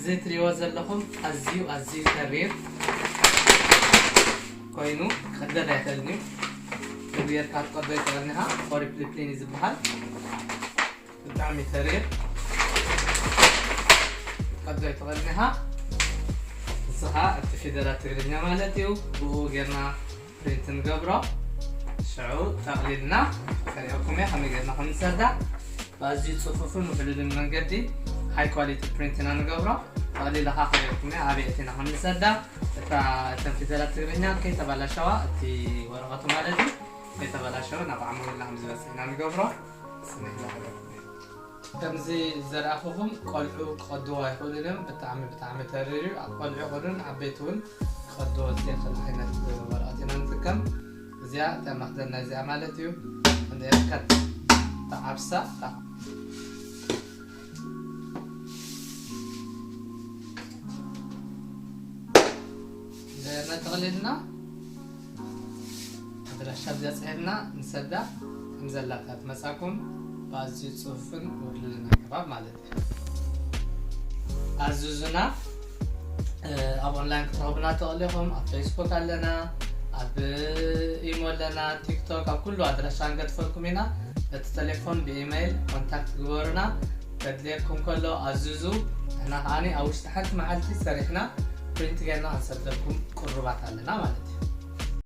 زيت ريوزر لكم أزيو كرير كوينو خدنا يتلني كبير كات قدر يتغنيها فوري بلين يزبحال دعمي كرير قدر يتغنيها صحة التفيدرات تغلبنا مالتيو بو غيرنا برينت نقبره شعو تقليدنا كريوكم يا حمي غيرنا خمسة بازي تصففون وحلول المنقدي هاي كواليتي برينتنا نقبره تقليد لها خريوكم يا عبيتنا خمسة التفيدرات تغلبنا كي تبالا شوا تي ورغة مالتي كي تبالا شوا نبع عمو الله همزي بسينا نقبره سنة الله كمزي زرافهم قلعوا قدوا يقولون بتعمل تريري قلعوا يقولون عبيتون قدوا زي خلحنا ورقتنا نتكم زي تمخدنا زي عملتيو عند يركض تعبسة زي ما تغلدنا هذا الشاب يسألنا نصدق نزلتها مساكم بازي تصوفن وحللنا كباب مالتي عزوزنا اب اونلاين كتابنا تقليهم اب فيسبوك لنا اب ايميل لنا تيك توك اب كله ادرسان قدفلكم هنا بالتليفون بايميل كونتاكت جورنا تدليكم كله عزوزو احنا هاني او اشتحت معلتي سريحنا برينت جينا هنسدلكم قربات لنا مالتي